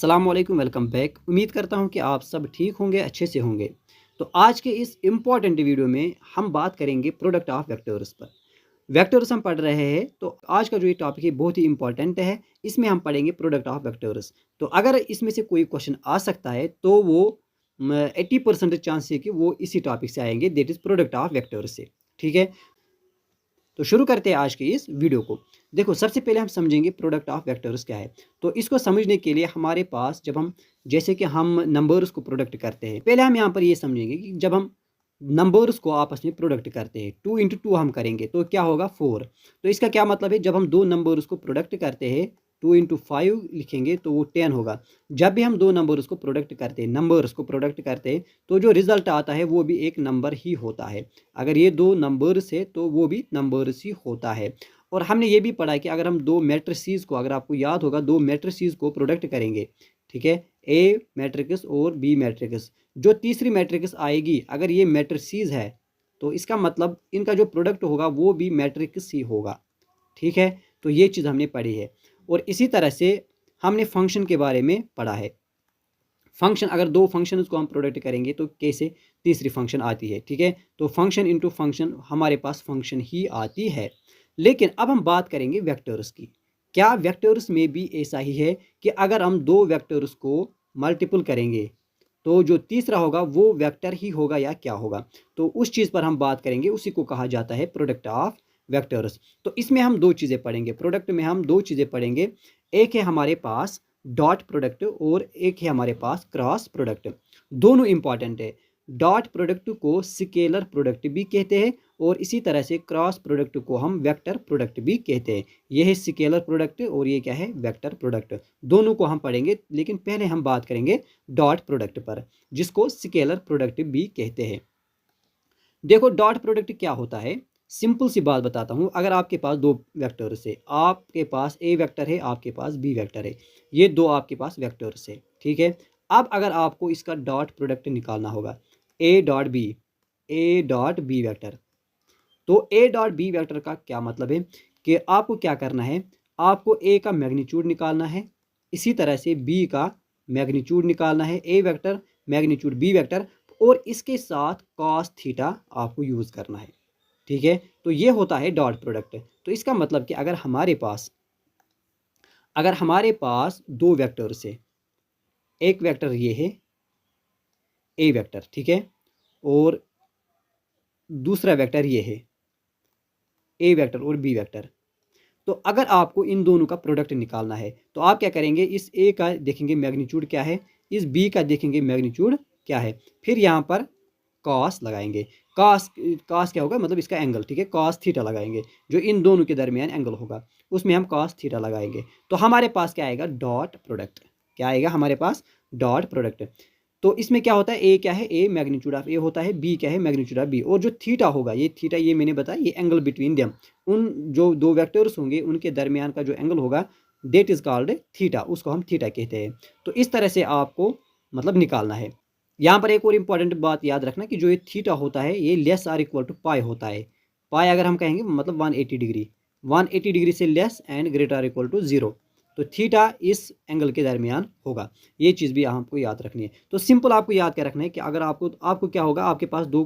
अस्सलाम वालेकुम, welcome back. उम्मीद करता हूँ कि आप सब ठीक होंगे, अच्छे से होंगे। तो आज के इस इम्पॉर्टेंट वीडियो में हम बात करेंगे प्रोडक्ट ऑफ वेक्टर्स पर। वेक्टर्स हम पढ़ रहे हैं, तो आज का जो ये टॉपिक है बहुत ही इंपॉर्टेंट है। इसमें हम पढ़ेंगे प्रोडक्ट ऑफ वेक्टर्स। तो अगर इसमें से कोई क्वेश्चन आ सकता है तो वो 80% चांस है कि वो इसी टॉपिक से आएंगे, that is product of vectors से। ठीक है, तो शुरू करते हैं आज के इस वीडियो को। देखो, सबसे पहले हम समझेंगे प्रोडक्ट ऑफ वेक्टर्स क्या है। तो इसको समझने के लिए हमारे पास जब हम जैसे कि हम नंबर्स को प्रोडक्ट करते हैं, पहले हम यहाँ पर ये समझेंगे कि जब हम नंबर्स को आपस में प्रोडक्ट करते हैं, 2 × 2 हम करेंगे तो क्या होगा, 4। तो इसका क्या मतलब है, जब हम दो नंबर्स को प्रोडक्ट करते हैं 2 × 5 लिखेंगे तो वो 10 होगा। जब भी हम दो नंबर्स को प्रोडक्ट करते हैं, तो जो रिजल्ट आता है वो भी एक नंबर ही होता है। अगर ये दो नंबर्स है तो वो भी नंबर्स ही होता है। और हमने ये भी पढ़ा कि अगर हम दो मैट्रिसेस को, अगर आपको याद होगा, दो मैट्रिसेस को प्रोडक्ट करेंगे, ठीक है, ए मैट्रिक्स और बी मैट्रिक्स, जो तीसरी मैट्रिक्स आएगी अगर ये मैट्रिसेस है तो इसका मतलब इनका जो प्रोडक्ट होगा वो भी मैट्रिक्स ही होगा। ठीक है, तो ये चीज़ हमने पढ़ी है। और इसी तरह से हमने फंक्शन के बारे में पढ़ा है। फंक्शन, अगर दो फंक्शन को हम प्रोडक्ट करेंगे तो कैसे तीसरी फंक्शन आती है। ठीक है, तो फंक्शन इंटू फंक्शन हमारे पास फंक्शन ही आती है। लेकिन अब हम बात करेंगे वेक्टर्स की। क्या वेक्टर्स में भी ऐसा ही है कि अगर हम दो वेक्टर्स को मल्टीपल करेंगे तो जो तीसरा होगा वो वेक्टर ही होगा या क्या होगा? तो उस चीज़ पर हम बात करेंगे, उसी को कहा जाता है प्रोडक्ट ऑफ वेक्टर्स। तो इसमें हम दो चीज़ें पढ़ेंगे, प्रोडक्ट में हम दो चीज़ें पढ़ेंगे। एक है हमारे पास डॉट प्रोडक्ट और एक है हमारे पास क्रॉस प्रोडक्ट। दोनों इंपॉर्टेंट है। डॉट प्रोडक्ट को स्केलर प्रोडक्ट भी कहते हैं और इसी तरह से क्रॉस प्रोडक्ट को हम वेक्टर प्रोडक्ट भी कहते हैं। यह है स्केलर प्रोडक्ट और ये क्या है, वेक्टर प्रोडक्ट। दोनों को हम पढ़ेंगे, लेकिन पहले हम बात करेंगे डॉट प्रोडक्ट पर, जिसको स्केलर प्रोडक्ट भी कहते हैं। देखो, डॉट प्रोडक्ट क्या होता है, सिंपल सी बात बताता हूँ। अगर आपके पास दो वेक्टर्स है, आपके पास ए वेक्टर है, आपके पास बी वेक्टर है, ये दो आपके पास वेक्टर्स है। ठीक है, अब अगर आपको इसका डॉट प्रोडक्ट निकालना होगा, a dot b, a dot B vector. तो ए डॉट बी वेक्टर का क्या मतलब है कि आपको क्या करना है, आपको ए का मैग्नीट्यूड निकालना है, इसी तरह से बी का मैग्नीट्यूड निकालना है, a vector magnitude B vector, और इसके साथ कॉस थीटा आपको यूज़ करना है। ठीक है, तो ये होता है डॉट प्रोडक्ट। तो इसका मतलब कि अगर हमारे पास दो वेक्टर्स है, एक वेक्टर ये है ए वेक्टर, ठीक है, और दूसरा वेक्टर ये है ए वेक्टर और बी वेक्टर। तो अगर आपको इन दोनों का प्रोडक्ट निकालना है तो आप क्या करेंगे, इस ए का देखेंगे मैग्नीट्यूड क्या है, इस बी का देखेंगे मैग्नीट्यूड क्या है, फिर यहाँ पर कॉस लगाएंगे। कॉस कॉस क्या होगा, मतलब इसका एंगल, ठीक है, कॉस थीटा लगाएंगे, जो इन दोनों के दरमियान एंगल होगा उसमें हम कॉस थीटा लगाएंगे। तो हमारे पास क्या आएगा, डॉट प्रोडक्ट। क्या आएगा हमारे पास, डॉट प्रोडक्ट। तो इसमें क्या होता है, ए क्या है, ए मैग्नीट्यूड ऑफ ए होता है, बी क्या है, मैग्नीट्यूड ऑफ बी, और जो थीटा होगा, ये थीटा ये मैंने बताया, ये एंगल बिटवीन देम, उन जो दो वेक्टर्स होंगे उनके दरमियान का जो एंगल होगा देट इज़ कॉल्ड थीटा, उसको हम थीटा कहते हैं। तो इस तरह से आपको मतलब निकालना है। यहाँ पर एक और इम्पॉर्टेंट बात याद रखना कि जो ये थीटा होता है ये less or equal to pi होता है। पाई अगर हम कहेंगे मतलब 180 डिग्री, 180 डिग्री से less and greater or equal to 0। तो थीटा इस एंगल के दरमियान होगा। ये चीज़ भी आपको याद रखनी है। तो सिंपल आपको याद क्या रखना है कि अगर आपको क्या होगा, आपके पास दो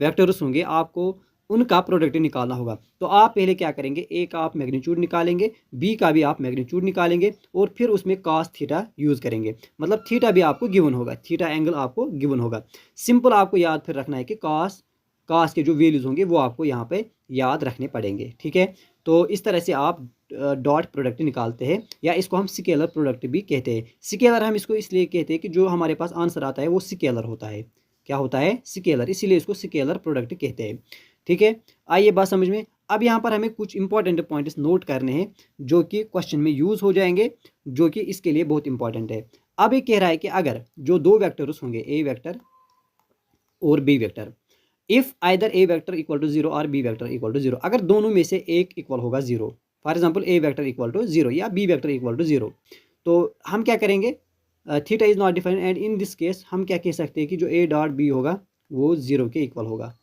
वेक्टर्स होंगे, आपको उनका प्रोडक्ट निकालना होगा। तो आप पहले क्या करेंगे, ए का आप मैग्नीट्यूड निकालेंगे, बी का भी आप मैग्नीट्यूड निकालेंगे, और फिर उसमें कॉस थीटा यूज़ करेंगे। मतलब थीटा भी आपको गिवन होगा, थीटा एंगल आपको गिवन होगा। सिंपल आपको याद फिर रखना है कि कॉस कॉस के जो वैल्यूज़ होंगे वो आपको यहाँ पे याद रखने पड़ेंगे। ठीक है, तो इस तरह से आप डॉट प्रोडक्ट निकालते हैं, या इसको हम स्केलर प्रोडक्ट भी कहते हैं। स्केलर हम इसको इसलिए कहते हैं कि जो हमारे पास आंसर आता है वो स्केलर होता है। क्या होता है, स्केलर, इसीलिए इसको स्केलर प्रोडक्ट कहते हैं। ठीक है, आइए बात समझ में। अब यहाँ पर हमें कुछ इंपॉर्टेंट पॉइंट्स नोट करने हैं जो कि क्वेश्चन में यूज़ हो जाएंगे, जो कि इसके लिए बहुत इंपॉर्टेंट है। अब ये कह रहा है कि अगर जो दो वेक्टर्स होंगे, ए वेक्टर और b vector, if either a vector equal to 0 और बी वेक्टर इक्वल टू 0, अगर दोनों में से एक इक्वल होगा 0, for example a vector equal to 0 या बी वेक्टर इक्वल टू 0, तो हम क्या करेंगे, theta is not defined, and in this case हम क्या कह सकते हैं कि जो ए डॉट बी होगा वो 0 के इक्वल होगा।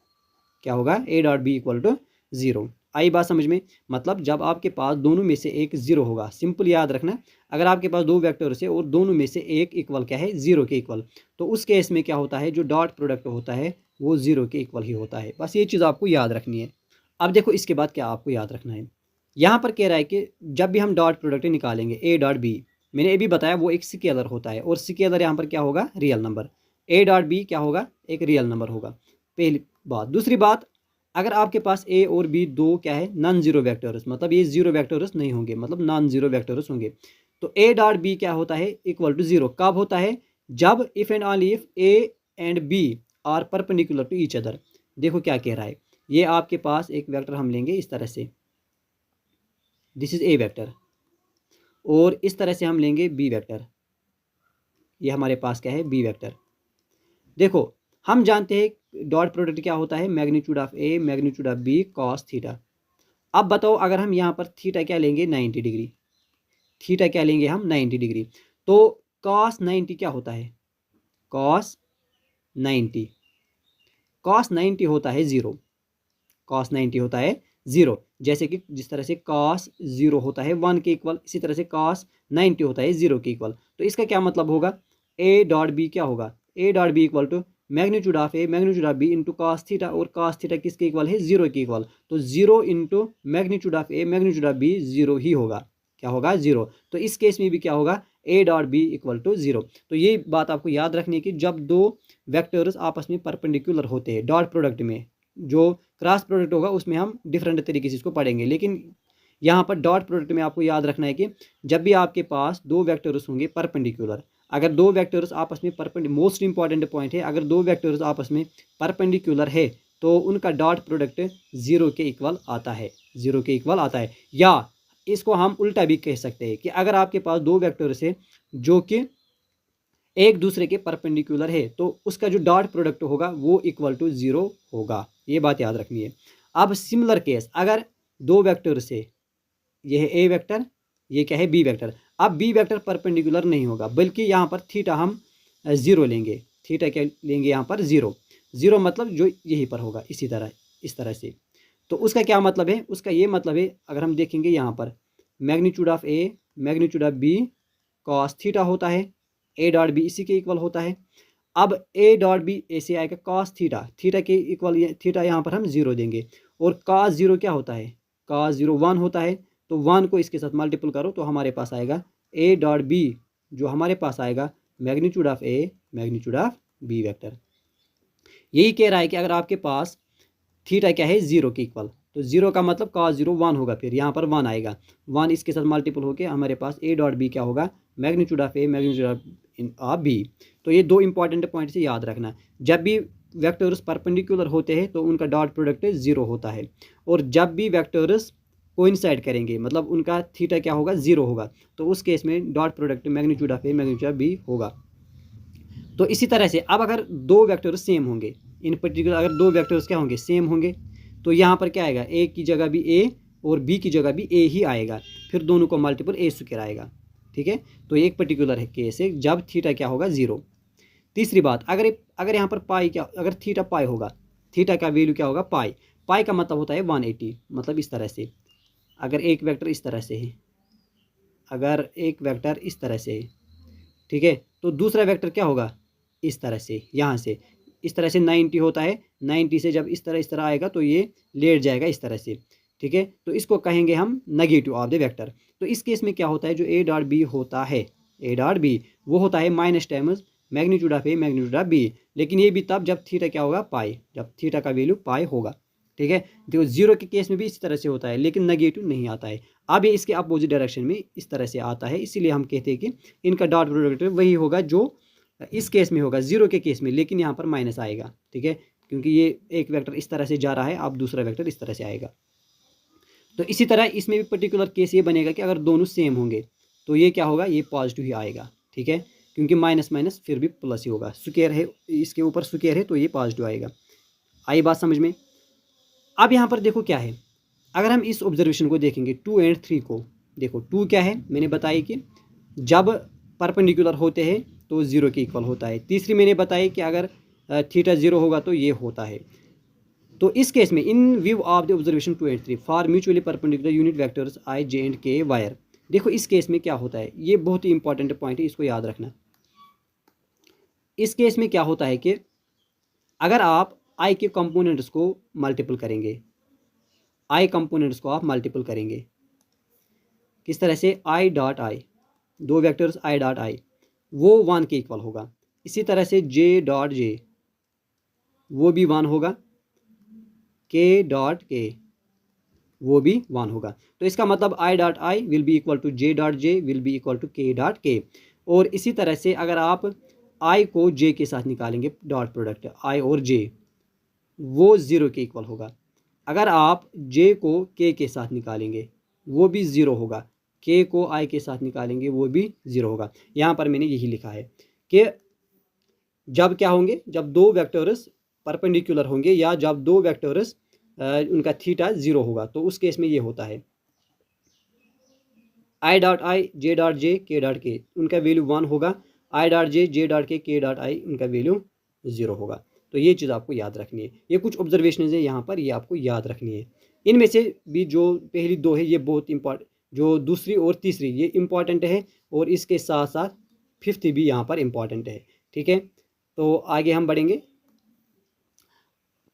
क्या होगा, a dot b equal to 0। आई बात समझ में? मतलब जब आपके पास दोनों में से एक ज़ीरो होगा, सिंपल याद रखना, अगर आपके पास दो वेक्टर्स है और दोनों में से एक इक्वल क्या है, ज़ीरो के इक्वल, तो उस केस में क्या होता है, जो डॉट प्रोडक्ट होता है वो ज़ीरो के इक्वल ही होता है। बस ये चीज़ आपको याद रखनी है। अब देखो इसके बाद क्या आपको याद रखना है, यहाँ पर कह रहा है कि जब भी हम डॉट प्रोडक्ट निकालेंगे ए डॉट बी, मैंने ये भी बताया वो एक स्केलर होता है और स्केलर यहाँ पर क्या होगा, real number. A dot b क्या होगा, एक रियल नंबर होगा, पहली बात। दूसरी बात, अगर आपके पास ए और बी दो क्या है, नॉन जीरो वेक्टर्स, मतलब ये जीरो वेक्टर्स नहीं होंगे, मतलब नॉन जीरो वेक्टर्स होंगे, तो ए डॉट बी क्या होता है, इक्वल टू जीरो। कब होता है, जब if and only if a and b are perpendicular to each other. देखो क्या कह रहा है, ये आपके पास एक वेक्टर हम लेंगे इस तरह से, दिस इज ए वेक्टर, और इस तरह से हम लेंगे बी वेक्टर, ये हमारे पास क्या है, बी वेक्टर। देखो हम जानते हैं डॉट प्रोडक्ट क्या होता है, magnitude of A magnitude of b cos theta. अब बताओ अगर हम यहाँ पर थीटा क्या लेंगे, 90 डिग्री, थीटा क्या लेंगे हम, 90 डिग्री, तो कॉस 90 क्या होता है, कॉस 90, कॉस 90 होता है ज़ीरो, कॉस 90 होता है ज़ीरो। जैसे कि जिस तरह से कॉस ज़ीरो होता है 1 के इक्वल, इसी तरह से कॉस 90 होता है ज़ीरो के इक्वल। तो इसका क्या मतलब होगा, ए डॉट बी क्या होगा, a dot b equal to magnitude of A magnitude of b into cos theta, और कॉस थीटा किसके इक्वल है, ज़ीरो के इक्वल। तो zero into magnitude of A magnitude of b zero ही होगा, क्या होगा, ज़ीरो। तो इस केस में भी क्या होगा, a dot b equal to zero. तो ये बात आपको याद रखनी है कि जब दो वेक्टर्स आपस में परपेंडिकुलर होते हैं डॉट प्रोडक्ट में, जो क्रॉस प्रोडक्ट होगा उसमें हम डिफरेंट तरीके से इसको पढ़ेंगे, लेकिन यहाँ पर डॉट प्रोडक्ट में आपको याद रखना है कि जब भी आपके पास दो वेक्टर्स होंगे परपेंडिकुलर, अगर दो वेक्टर्स आपस में मोस्ट इंपॉर्टेंट पॉइंट है, अगर दो वेक्टर्स आपस में परपेंडिकुलर है तो उनका डॉट प्रोडक्ट ज़ीरो के इक्वल आता है, ज़ीरो के इक्वल आता है। या इसको हम उल्टा भी कह सकते हैं कि अगर आपके पास दो वेक्टर्स है जो कि एक दूसरे के परपेंडिकुलर है, तो उसका जो डॉट प्रोडक्ट होगा वो इक्वल टू ज़ीरो होगा, ये बात याद रखनी है। अब सिमिलर केस, अगर दो वेक्टर से, ये है ए वेक्टर, ये क्या है, बी वेक्टर। अब बी वेक्टर परपेंडिकुलर नहीं होगा, बल्कि यहाँ पर थीटा हम ज़ीरो लेंगे, थीटा क्या लेंगे यहाँ पर, ज़ीरो। ज़ीरो मतलब जो यहीं पर होगा, इसी तरह, इस तरह से। तो उसका क्या मतलब है, उसका ये मतलब है, अगर हम देखेंगे यहाँ पर magnitude of A magnitude of b cos theta होता है, ए डॉट बी इसी के इक्वल होता है। अब ए डॉट बी ऐसे आएगा कॉस थीटा, थीटा के इक्वल, थीटा यहाँ पर हम ज़ीरो देंगे, और कॉस ज़ीरो क्या होता है, कॉस ज़ीरो 1 होता है, तो 1 को इसके साथ मल्टीपल करो तो हमारे पास आएगा ए डॉट बी, जो हमारे पास आएगा magnitude of A magnitude of B vector. यही कह रहा है कि अगर आपके पास थीटा क्या है, ज़ीरो के इक्वल, तो ज़ीरो का मतलब कॉस ज़ीरो 1 होगा, फिर यहाँ पर 1 आएगा, 1 इसके साथ मल्टीपल होकर हमारे पास ए डॉट बी क्या होगा, magnitude of A magnitude of b. तो ये दो इंपॉर्टेंट पॉइंट से याद रखना, जब भी वेक्टर्स परपेंडिकुलर होते हैं तो उनका डॉट प्रोडक्ट ज़ीरो होता है, और जब भी वेक्टर्स कोइंसाइड करेंगे मतलब उनका थीटा क्या होगा, ज़ीरो होगा, तो उस केस में dot product magnitude of A magnitude of B होगा। तो इसी तरह से अब अगर दो वेक्टर्स सेम होंगे, इन पर्टिकुलर अगर दो वेक्टर्स क्या होंगे, सेम होंगे, तो यहाँ पर क्या आएगा, ए की जगह भी ए और बी की जगह भी ए ही आएगा, फिर दोनों को मल्टीपल ए स्क्वायर आएगा, ठीक है। तो एक पर्टिकुलर है केस है जब थीटा क्या होगा, ज़ीरो। तीसरी बात, अगर अगर यहाँ पर पाई क्या, अगर थीटा पाई होगा, थीटा का वैल्यू क्या होगा, पाई, पाई का मतलब होता है 180, मतलब इस तरह से, अगर एक वेक्टर इस तरह से है, अगर एक वेक्टर इस तरह से है, ठीक है, तो दूसरा वेक्टर क्या होगा, इस तरह से, यहाँ से इस तरह से 90 होता है, 90 से जब इस तरह आएगा तो ये लेट जाएगा इस तरह से, ठीक है। तो इसको कहेंगे हम नेगेटिव ऑफ द वेक्टर। तो इस केस में क्या होता है, जो ए डॉट बी होता है, ए डॉट बी वो होता है minus times magnitude of A magnitude of B, लेकिन ये भी तब जब थीटा क्या होगा, पाई, जब थीटा का वैल्यू पाई होगा, ठीक है। तो जीरो के केस में भी इस तरह से होता है, लेकिन नेगेटिव नहीं आता है। अब ये इसके अपोजिट डायरेक्शन में इस तरह से आता है, इसीलिए हम कहते हैं कि इनका डॉट प्रोडक्ट वही होगा जो इस केस में होगा, जीरो के केस में, लेकिन यहाँ पर माइनस आएगा, ठीक है, क्योंकि ये एक वेक्टर इस तरह से जा रहा है, अब दूसरा वेक्टर इस तरह से आएगा। तो इसी तरह इसमें भी पर्टिकुलर केस ये बनेगा कि अगर दोनों सेम होंगे तो ये क्या होगा, ये पॉजिटिव ही आएगा, ठीक है, क्योंकि माइनस माइनस फिर भी प्लस ही होगा, स्क्वायर है इसके ऊपर, स्क्वायर है तो ये पॉजिटिव आएगा। आई बात समझ में। अब यहाँ पर देखो क्या है, अगर हम इस ऑब्जर्वेशन को देखेंगे 2 और 3 को, देखो 2 क्या है, मैंने बताया कि जब परपेंडिकुलर होते हैं तो ज़ीरो के इक्वल होता है। तीसरी मैंने बताई कि अगर थीटा ज़ीरो होगा तो ये होता है। तो इस केस में इन view of the observation 2 and 3 for mutually perpendicular unit vectors I J and के वायर। देखो इस केस में क्या होता है, ये बहुत ही इंपॉर्टेंट पॉइंट है, इसको याद रखना। इस केस में क्या होता है कि अगर आप आई के कंपोनेंट्स को मल्टीपल करेंगे, आई कंपोनेंट्स को आप मल्टीपल करेंगे किस तरह से, आई डॉट आई, दो वेक्टर्स आई डॉट आई वो 1 के इक्वल होगा। इसी तरह से जे डॉट जे वो भी 1 होगा, के डॉट के वो भी 1 होगा। तो इसका मतलब I dot I will be equal to J dot J will be equal to K dot K. और इसी तरह से अगर आप आई को जे के साथ निकालेंगे डॉट प्रोडक्ट आई और जे, वो 0 के इक्वल होगा। अगर आप जे को के साथ निकालेंगे वो भी 0 होगा, के को आई के साथ निकालेंगे वो भी 0 होगा। यहाँ पर मैंने यही लिखा है कि जब क्या होंगे, जब दो वेक्टर्स परपेंडिकुलर होंगे या जब दो वेक्टर्स उनका थीटा 0 होगा, तो उस केस में ये होता है आई डॉट आई जे डॉट जे के डॉट के उनका वैल्यू 1 होगा, आई डॉट जे डॉट के डॉट आई उनका वैल्यू 0 होगा। तो ये चीज़ आपको याद रखनी है। ये कुछ ऑब्जर्वेशन है यहाँ पर, ये आपको याद रखनी है। इनमें से भी जो पहली दो है ये बहुत इंपॉर्टेंट, जो दूसरी और तीसरी ये इंपॉर्टेंट है, और इसके साथ साथ फिफ्थ भी यहाँ पर इंपॉर्टेंट है। ठीक है, तो आगे हम बढ़ेंगे।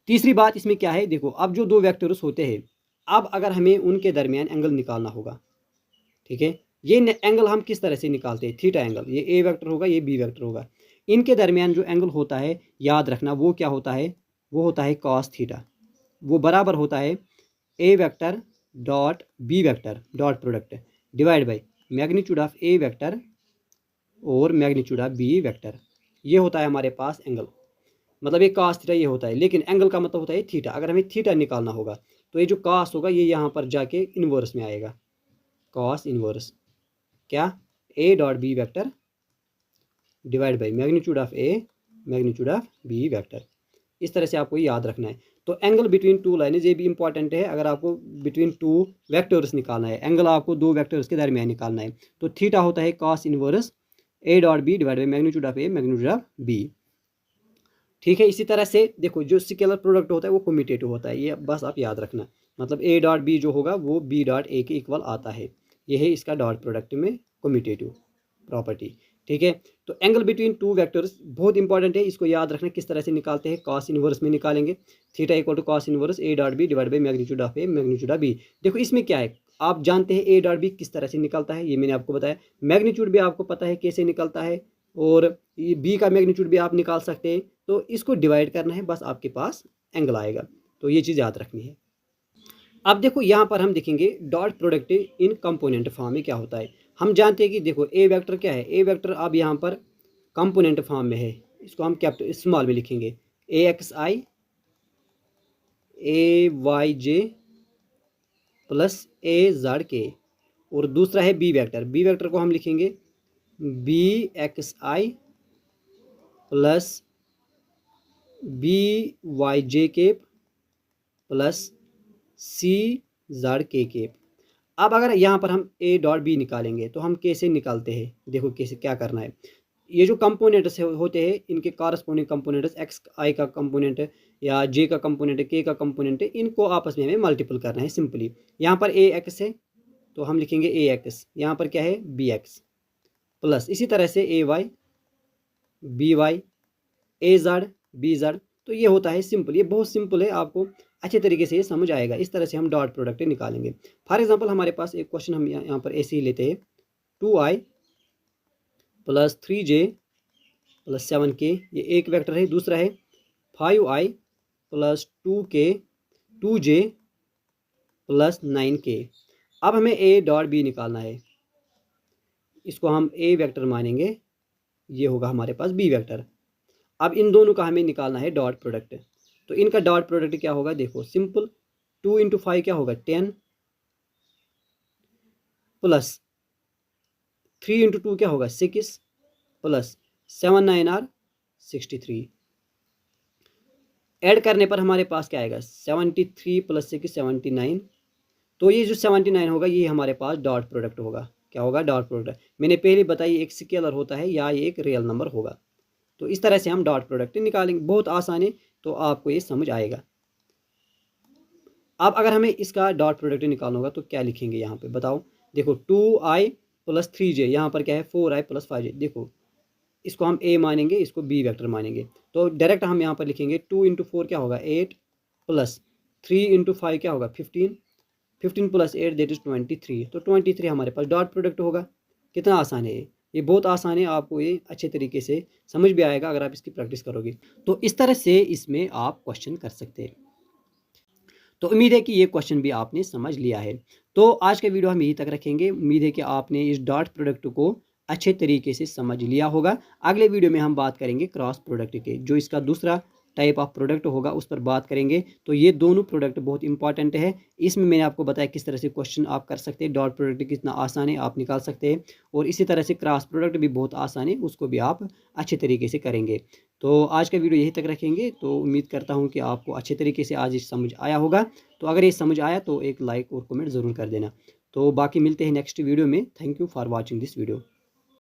तीसरी बात इसमें क्या है, देखो अब जो दो वेक्टर्स होते हैं, अब अगर हमें उनके दरमियान एंगल निकालना होगा, ठीक है, ये एंगल हम किस तरह से निकालते हैं, थीटा एंगल, ये ए वेक्टर होगा ये बी वेक्टर होगा, इनके दरमियान जो एंगल होता है याद रखना वो क्या होता है, वो होता है कॉस थीटा। वो बराबर होता है a vector dot B vector dot product divide by magnitude of a vector और मैग्नीट्यूड ऑफ बी वेक्टर। ये होता है हमारे पास एंगल, मतलब ये कॉस थीटा ये होता है, लेकिन एंगल का मतलब होता है थीटा। अगर हमें थीटा निकालना होगा तो ये जो कॉस होगा ये यहाँ पर जाके इन्वर्स में आएगा, कॉस इन्वर्स क्या, A dot B vector divide by magnitude of A magnitude of B vector. इस तरह से आपको याद रखना है। तो एंगल बिटवीन टू लाइन्स ये भी इंपॉर्टेंट है। अगर आपको बिटवीन टू वेक्टर्स निकालना है, एंगल आपको दो वेक्टर्स के दरमियान निकालना है, तो थीटा होता है cos inverse A dot B divide by magnitude of A magnitude of B. ठीक है, इसी तरह से देखो जो स्केलर प्रोडक्ट होता है वो कम्यूटेटिव होता है, ये बस आप याद रखना। मतलब ए डॉट बी जो होगा वो बी डॉट ए के इक्वल आता है, ये है इसका डॉट प्रोडक्ट में कम्यूटेटिव प्रॉपर्टी। ठीक है, तो एंगल बिटवीन टू वेक्टर्स बहुत इंपॉर्टेंट है, इसको याद रखना। किस तरह से निकालते हैं, कॉस इनवर्स में निकालेंगे, theta equal to cos inverse A dot B divide by magnitude of A magnitude of B. देखो इसमें क्या है, आप जानते हैं ए डॉट बी किस तरह से निकलता है, ये मैंने आपको बताया। मैग्नीट्यूड भी आपको पता है कैसे निकलता है, और बी का मैग्नीट्यूड भी आप निकाल सकते हैं। तो इसको डिवाइड करना है, बस आपके पास एंगल आएगा। तो ये चीज़ याद रखनी है। अब देखो यहाँ पर हम देखेंगे dot product in component form में क्या होता है। हम जानते हैं कि देखो ए वेक्टर क्या है, ए वेक्टर अब यहाँ पर कंपोनेंट फॉर्म में है, इसको हम कैपिटल स्मॉल में लिखेंगे, ए एक्स आई ए वाई जे प्लस ए जेड के। और दूसरा है बी वेक्टर, बी वेक्टर को हम लिखेंगे b x i plus b y j cap plus c z k cap. अब अगर यहाँ पर हम ए डॉट बी निकालेंगे तो हम कैसे निकालते हैं, देखो कैसे क्या करना है। ये जो कंपोनेंट्स होते हैं इनके कॉरस्पॉन्डिंग कंपोनेंट्स, एक्स आई का कंपोनेंट है या जे का कंपोनेंट है, के का कंपोनेंट है, इनको आपस में हमें मल्टीपल करना है सिंपली। यहाँ पर ए एक्स है तो हम लिखेंगे ए एक्स, यहाँ पर क्या है बी एक्स, प्लस इसी तरह से ए वाई बी वाई ए जेड बी जेड। तो ये होता है सिंपल, ये बहुत सिंपल है, आपको अच्छे तरीके से ये समझ आएगा। इस तरह से हम डॉट प्रोडक्ट निकालेंगे। फॉर एग्जांपल हमारे पास एक क्वेश्चन हम यहाँ पर ऐसे ही लेते हैं, 2i plus 3j plus 7k, ये एक वेक्टर है। दूसरा है 5i plus 2k 2j plus 9k। अब हमें a डॉट बी निकालना है, इसको हम a वेक्टर मानेंगे, ये होगा हमारे पास b वेक्टर। अब इन दोनों का हमें निकालना है डॉट प्रोडक्ट। तो इनका डॉट प्रोडक्ट क्या होगा, देखो सिंपल, 2 इंटू 5 क्या होगा 10 प्लस 3 इंटू 2 क्या होगा 6 प्लस 7 9 आर 63। ऐड करने पर हमारे पास क्या आएगा 73 प्लस 6 79। तो ये जो 79 होगा ये हमारे पास डॉट प्रोडक्ट होगा। क्या होगा डॉट प्रोडक्ट, मैंने पहले बताई एक स्केलर होता है या ये एक रियल नंबर होगा। तो इस तरह से हम डॉट प्रोडक्ट निकालेंगे, बहुत आसान है, तो आपको ये समझ आएगा। अब अगर हमें इसका डॉट प्रोडक्ट निकालना होगा तो क्या लिखेंगे यहाँ पे बताओ। देखो 2i + 3j, यहाँ पर क्या है 4i + 5j। देखो इसको हम ए मानेंगे, इसको बी वेक्टर मानेंगे, तो डायरेक्ट हम यहाँ पर लिखेंगे 2 × 4 क्या होगा 8 + 3 × 5 क्या होगा 15, 15 + 8 दैट इज़ 23। तो 23 हमारे पास डॉट प्रोडक्ट होगा। कितना आसान है ये बहुत आसान है, आपको ये अच्छे तरीके से समझ भी आएगा अगर आप इसकी प्रैक्टिस करोगे। तो इस तरह से इसमें आप क्वेश्चन कर सकते हैं। तो उम्मीद है कि ये क्वेश्चन भी आपने समझ लिया है। तो आज का वीडियो हम यहीं तक रखेंगे। उम्मीद है कि आपने इस डॉट प्रोडक्ट को अच्छे तरीके से समझ लिया होगा। अगले वीडियो में हम बात करेंगे क्रॉस प्रोडक्ट के, जो इसका दूसरा टाइप ऑफ प्रोडक्ट होगा उस पर बात करेंगे। तो ये दोनों प्रोडक्ट बहुत इंपॉर्टेंट है। इसमें मैंने आपको बताया किस तरह से क्वेश्चन आप कर सकते हैं। डॉट प्रोडक्ट कितना आसान है आप निकाल सकते हैं, और इसी तरह से क्रॉस प्रोडक्ट भी बहुत आसान है, उसको भी आप अच्छे तरीके से करेंगे। तो आज का वीडियो यहीं तक रखेंगे। तो उम्मीद करता हूँ कि आपको अच्छे तरीके से आज समझ आया होगा। तो अगर ये समझ आया तो एक लाइक और कमेंट ज़रूर कर देना। तो बाकी मिलते हैं नेक्स्ट वीडियो में। Thank you for watching this video.